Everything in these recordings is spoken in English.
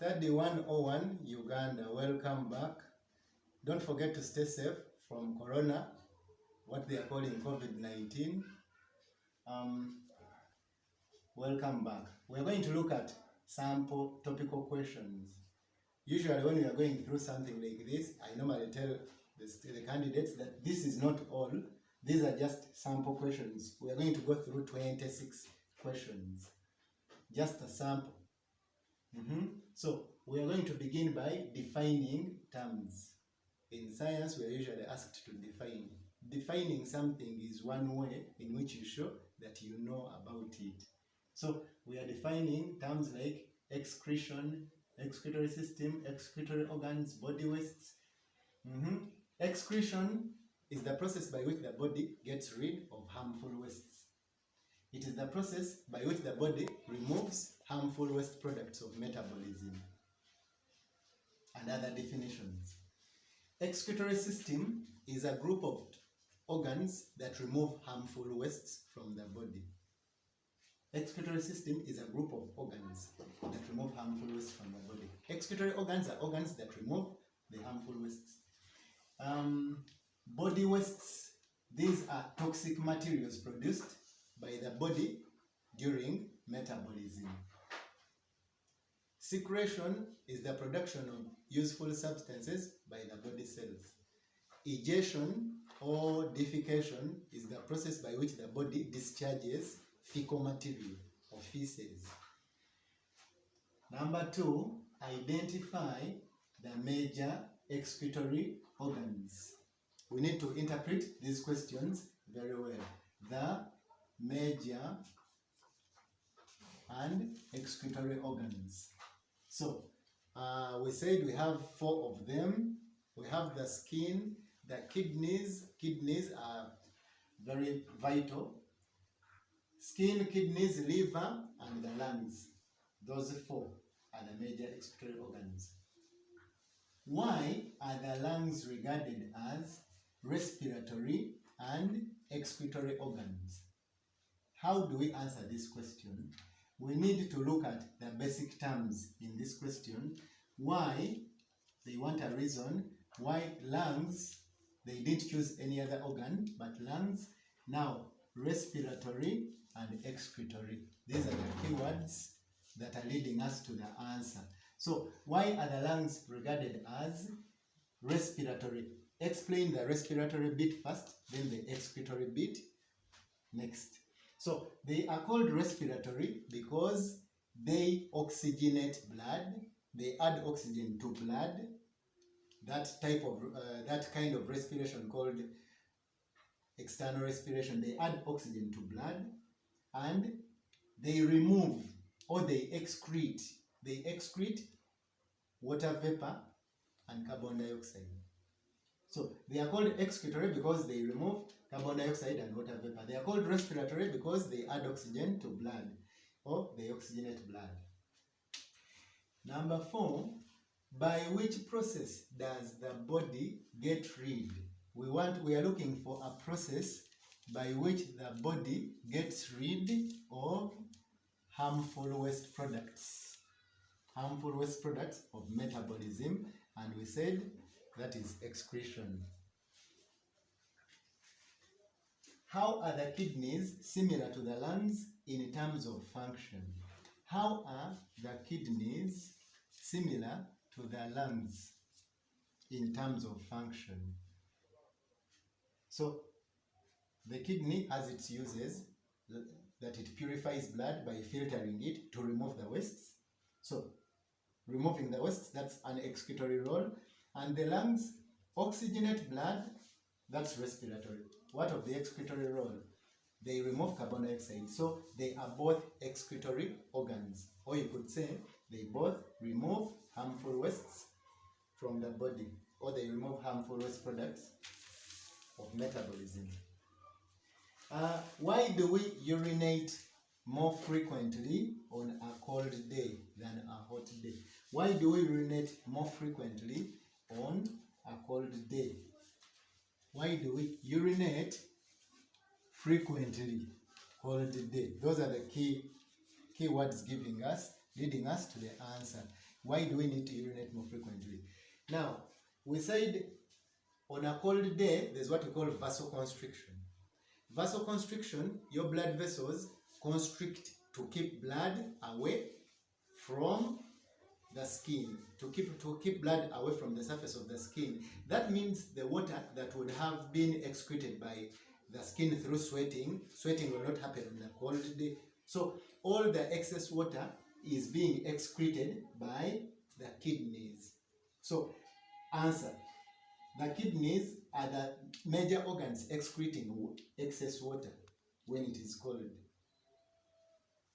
Study 101, Uganda, welcome back. Don't forget to stay safe from Corona, what they are calling COVID-19. Welcome back. We're going to look at sample topical questions. Usually when we are going through something like this, I normally tell the candidates that this is not all. These are just sample questions. We are going to go through 26 questions. Just a sample. So we are going to begin by defining terms. In science, we are usually asked to define. Defining something is one way in which you show that you know about it. So we are defining terms like excretion, excretory system, excretory organs, body wastes. Excretion is the process by which the body gets rid of harmful wastes. It is the process by which the body removes harmful waste products of metabolism. And other definitions. Excretory system is a group of organs that remove harmful wastes from the body. Excretory system is a group of organs that remove harmful waste from the body. Excretory organs are organs that remove the harmful wastes. Body wastes, these are toxic materials produced by the body during metabolism. Secretion is the production of useful substances by the body cells. Egestion or defecation is the process by which the body discharges fecal material or feces. Number 2, identify the major excretory organs. We need to interpret these questions very well. The major and excretory organs. So, we said we have 4 of them. We have the skin, the kidneys. Kidneys are very vital. Skin, kidneys, liver, and the lungs. Those 4 are the major excretory organs. Why are the lungs regarded as respiratory and excretory organs? How do we answer this question? We need to look at the basic terms in this question. Why? They want a reason why lungs, they didn't choose any other organ, but lungs. Now, respiratory and excretory. These are the keywords that are leading us to the answer. So, why are the lungs regarded as respiratory? Explain the respiratory bit first, then the excretory bit next. So, they are called respiratory because they oxygenate blood. They add oxygen to blood. That kind of respiration called external respiration. They add oxygen to blood, and they remove or they excrete. They excrete water vapor and carbon dioxide. So they are called excretory because they remove carbon dioxide and water vapor. They are called respiratory because they add oxygen to blood or they oxygenate blood. Number 4, by which process does the body get rid? We are looking for a process by which the body gets rid of harmful waste products. Harmful waste products of metabolism, and we said that is excretion. How are the kidneys similar to the lungs in terms of function? How are the kidneys similar to the lungs in terms of function? So, the kidney has its uses, that it purifies blood by filtering it to remove the wastes. So, removing the wastes, that's an excretory role. And the lungs oxygenate blood, that's respiratory. What of the excretory role? They remove carbon dioxide. So they are both excretory organs. Or you could say they both remove harmful wastes from the body. Or they remove harmful waste products of metabolism. Why do we urinate more frequently on a cold day than a hot day? Why do we urinate more frequently on a cold day? Why do we urinate frequently cold day? Those are the key words leading us to the answer. Why do we need to urinate more frequently? Now, we said on a cold day, there's what we call vasoconstriction. Vasoconstriction, your blood vessels constrict to keep blood away from the skin, to keep blood away from the surface of the skin. That means the water that would have been excreted by the skin through sweating will not happen on a cold day. So all the excess water is being excreted by the kidneys. So answer, the kidneys are the major organs excreting excess water when it is cold.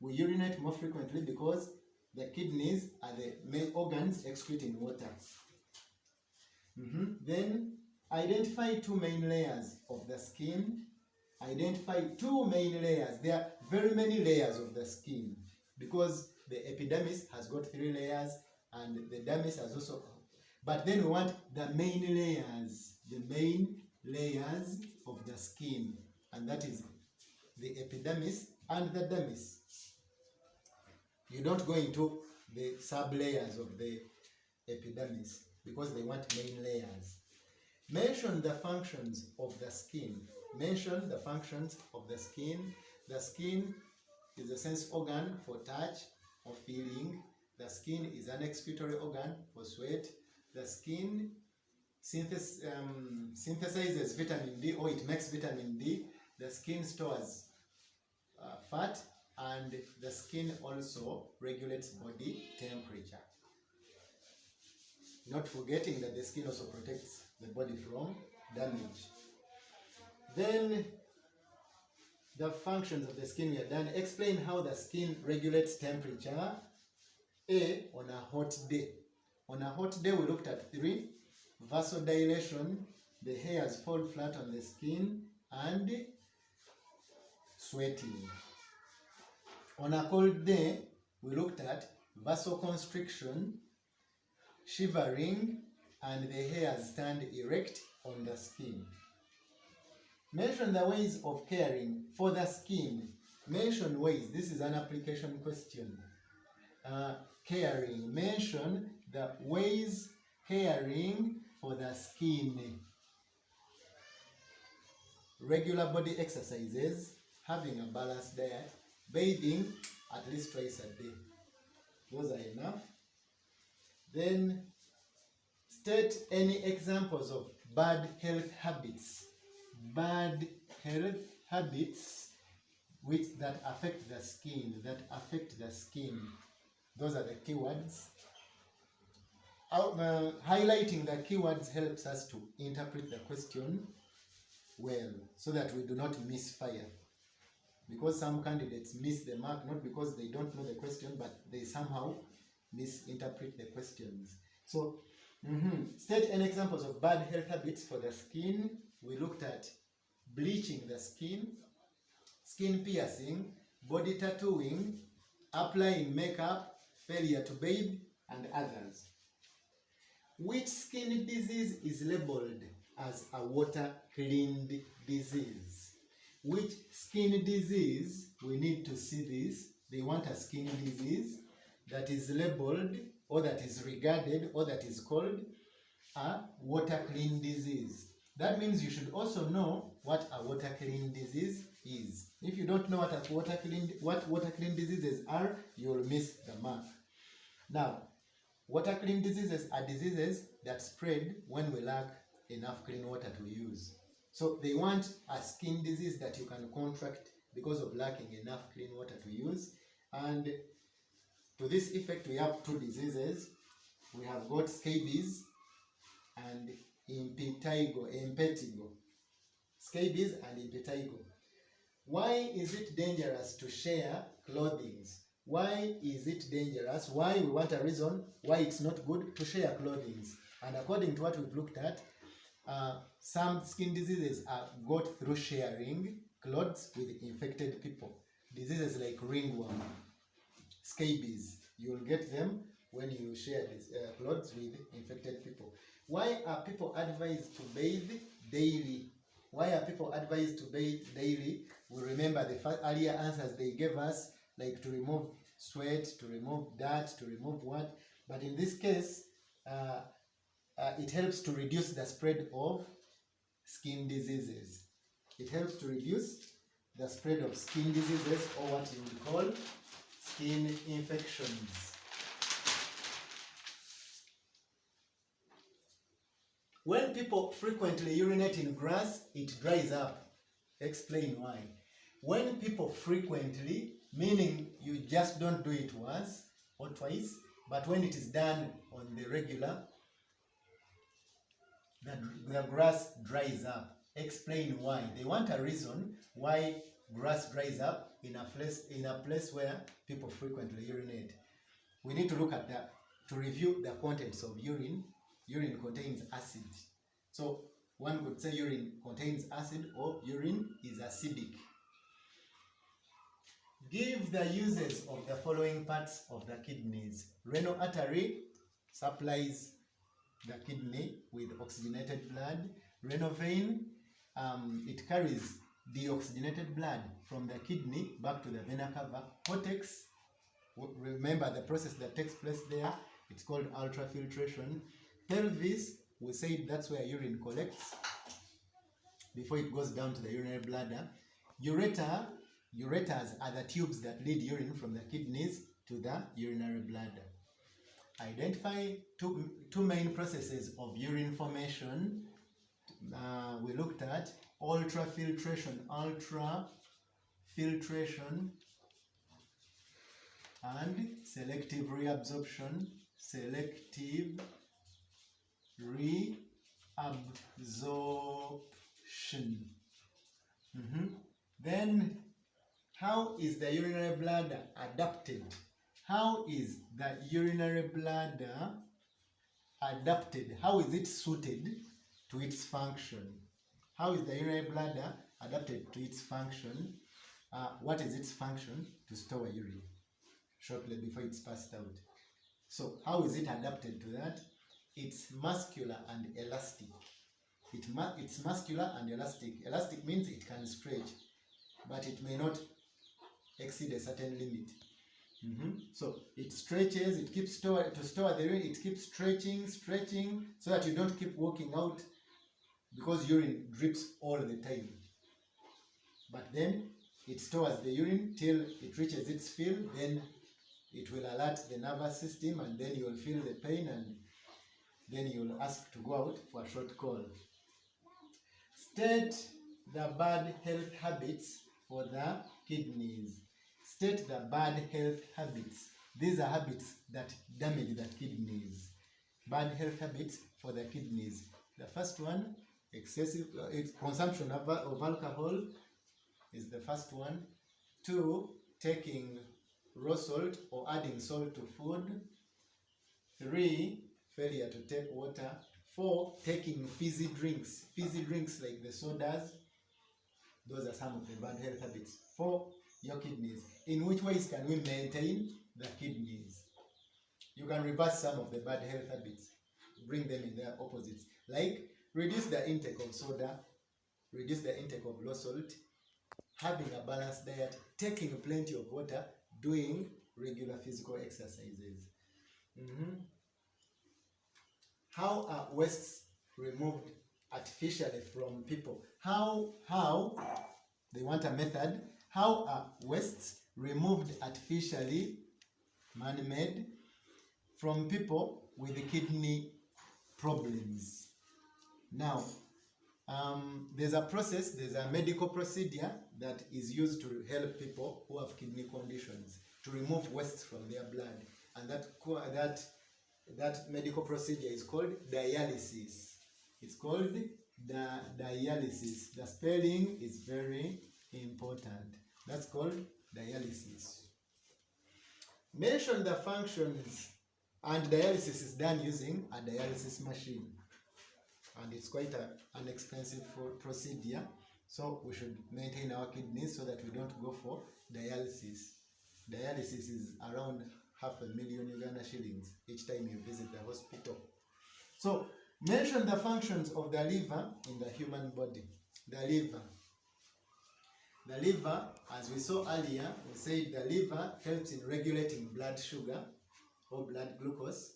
We urinate more frequently because the kidneys are the main organs excreting water. Then identify two main layers of the skin. Identify two main layers. There are very many layers of the skin because the epidermis has got 3 layers and the dermis has also. But then we want the main layers of the skin, and that is the epidermis and the dermis. You don't go into the sub-layers of the epidermis because they want main layers. Mention the functions of the skin. Mention the functions of the skin. The skin is a sense organ for touch or feeling. The skin is an excretory organ for sweat. The skin synthesizes vitamin D, or it makes vitamin D. The skin stores fat, and the skin also regulates body temperature. Not forgetting that the skin also protects the body from damage. Then the functions of the skin we are done. Explain how the skin regulates temperature. A, on a hot day. On a hot day we looked at 3. Vasodilation, the hairs fall flat on the skin, and sweating. On a cold day, we looked at vasoconstriction, shivering, and the hairs stand erect on the skin. Mention the ways of caring for the skin. Mention ways. This is an application question. Caring. Mention the ways caring for the skin. Regular body exercises, having a balanced diet, bathing at least twice a day. Those are enough. Then state any examples of bad health habits. Bad health habits that affect the skin. Those are the keywords. Highlighting the keywords helps us to interpret the question well, so that we do not misfire. Because some candidates miss the mark, not because they don't know the question, but they somehow misinterpret the questions. So, state any examples of bad health habits for the skin. We looked at bleaching the skin, skin piercing, body tattooing, applying makeup, failure to bathe, and others. Which skin disease is labeled as a water-cleaned disease? Which skin disease, we need to see this. They want a skin disease that is labeled, or that is regarded, or that is called a water-clean disease. That means you should also know what a water-clean disease is. If you don't know what water-clean diseases are, you will miss the mark. Now, water-clean diseases are diseases that spread when we lack enough clean water to use. So they want a skin disease that you can contract because of lacking enough clean water to use. And to this effect, we have 2 diseases. We have got scabies and impetigo. Scabies and impetigo. Why is it dangerous to share clothing? Why is it dangerous? Why we want a reason why it's not good to share clothing. And according to what we've looked at, some skin diseases are got through sharing clothes with infected people. Diseases like ringworm, scabies, you will get them when you share these clothes with infected people. Why are people advised to bathe daily? Why are people advised to bathe daily? We remember the earlier answers they gave us, like to remove sweat, to remove dirt, to remove what? But in this case, it helps to reduce the spread of skin diseases. It helps to reduce the spread of skin diseases, or what you would call skin infections. When people frequently urinate in grass, it dries up. Explain why. When people frequently, meaning you just don't do it once or twice, but when it is done on the regular, the grass dries up. Explain why. They want a reason why grass dries up in a place where people frequently urinate. We need to look at that to review the contents of urine. Urine contains acid. So one could say urine contains acid, or urine is acidic. Give the uses of the following parts of the kidneys. Renal artery supplies the kidney with oxygenated blood. Renal vein, it carries deoxygenated blood from the kidney back to the vena cava. Cortex, remember the process that takes place there, it's called ultrafiltration. Pelvis, we said that's where urine collects before it goes down to the urinary bladder. Ureters are the tubes that lead urine from the kidneys to the urinary bladder. Identify two main processes of urine formation. We looked at ultrafiltration and selective reabsorption. Then, how is the urinary bladder adapted? How is the urinary bladder adapted? How is it suited to its function? How is the urinary bladder adapted to its function? What is its function? To store urine shortly before it's passed out. So how is it adapted to that? It's muscular and elastic. It's muscular and elastic. Elastic means it can stretch, but it may not exceed a certain limit. So it stretches, it keeps to store the urine, it keeps stretching, so that you don't keep walking out because urine drips all the time. But then it stores the urine till it reaches its fill, then it will alert the nervous system, and then you will feel the pain, and then you will ask to go out for a short call. State the bad health habits for the kidneys. State the bad health habits. These are habits that damage the kidneys. Bad health habits for the kidneys. The first one, excessive consumption of alcohol is the first one. 2, taking raw salt or adding salt to food. 3, failure to take water. 4, taking fizzy drinks. Fizzy drinks like the sodas. Those are some of the bad health habits for your kidneys. In which ways can we maintain the kidneys? You can reverse some of the bad health habits, bring them in their opposites, like reduce the intake of soda, reduce the intake of low salt, having a balanced diet, taking plenty of water, doing regular physical exercises. How are wastes removed artificially from people? How they want a method. How are wastes removed artificially, man-made, from people with kidney problems? Now, there's a process, there's a medical procedure that is used to help people who have kidney conditions to remove wastes from their blood, and that medical procedure is called dialysis. It's called dialysis. The spelling is very important. That's called dialysis. Mention the functions, and dialysis is done using a dialysis machine, and it's quite an expensive procedure, so we should maintain our kidneys so that we don't go for dialysis. Dialysis is around 500,000 Uganda shillings each time you visit the hospital. So mention the functions of the liver in the human body. The liver, as we saw earlier, we said the liver helps in regulating blood sugar or blood glucose.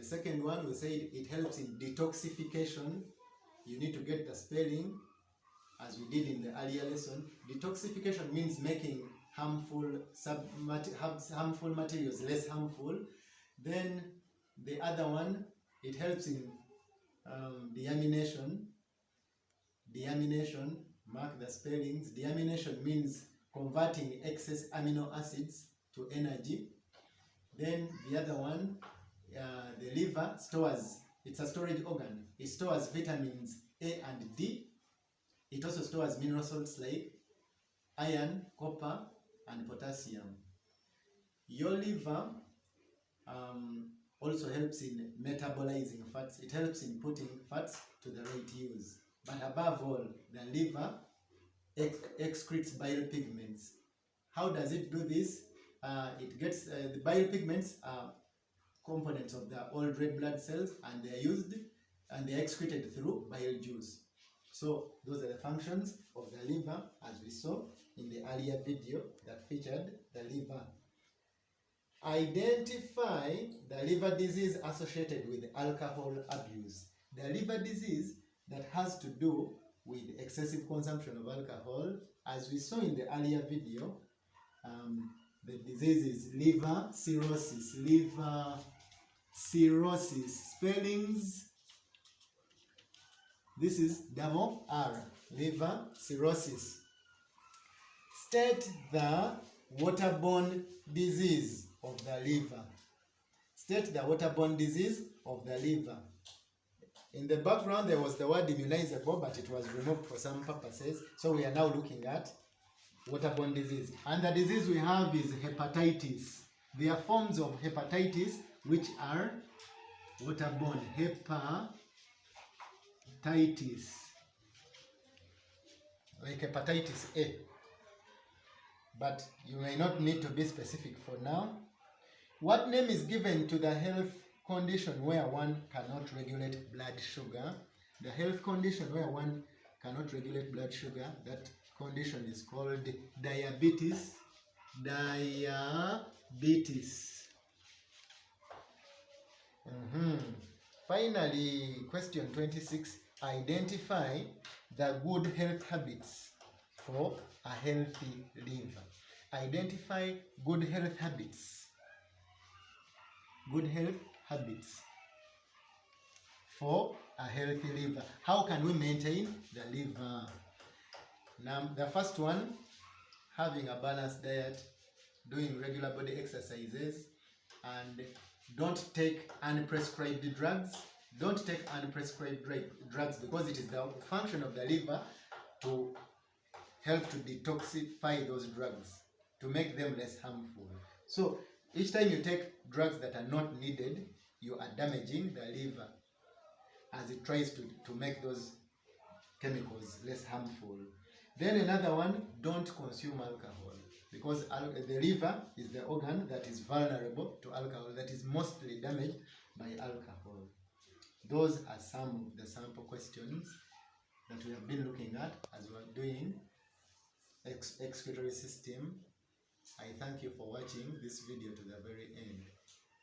The second one, we said it helps in detoxification. You need to get the spelling as we did in the earlier lesson. Detoxification means making harmful materials less harmful. Then the other one, it helps in deamination. Deamination, mark the spellings. Deamination means converting excess amino acids to energy. Then the other one, the liver stores, it's a storage organ. It stores vitamins A and D. It also stores mineral salts like iron, copper, and potassium. Your liver also helps in metabolizing fats. It helps in putting fats to the right use. But above all, the liver excretes bile pigments. How does it do this? It gets the bile pigments are components of the old red blood cells, and they are used and they are excreted through bile juice. So those are the functions of the liver, as we saw in the earlier video that featured the liver. Identify the liver disease associated with alcohol abuse. The liver disease that has to do with excessive consumption of alcohol, as we saw in the earlier video, the disease is liver cirrhosis. Liver cirrhosis. Spellings. This is double R. Liver cirrhosis. State the waterborne disease of the liver. State the waterborne disease of the liver. In the background there was the word immunizable, but it was removed for some purposes. So we are now looking at waterborne disease. And the disease we have is hepatitis. There are forms of hepatitis which are waterborne. Hepatitis. Like hepatitis A. But you may not need to be specific for now. What name is given to the health condition where one cannot regulate blood sugar? The health condition where one cannot regulate blood sugar, that condition is called diabetes. Diabetes. Finally, question 26. Identify the good health habits for a healthy liver. Identify good health habits. Good health habits for a healthy liver. How can we maintain the liver? Now, the first one, having a balanced diet, doing regular body exercises, and don't take unprescribed drugs. Don't take unprescribed drugs, because it is the function of the liver to help to detoxify those drugs, to make them less harmful. So each time you take drugs that are not needed, you are damaging the liver as it tries to make those chemicals less harmful. Then another one, don't consume alcohol, because the liver is the organ that is vulnerable to alcohol, that is mostly damaged by alcohol. Those are some of the sample questions that we have been looking at as we are doing excretory system. I thank you for watching this video to the very end.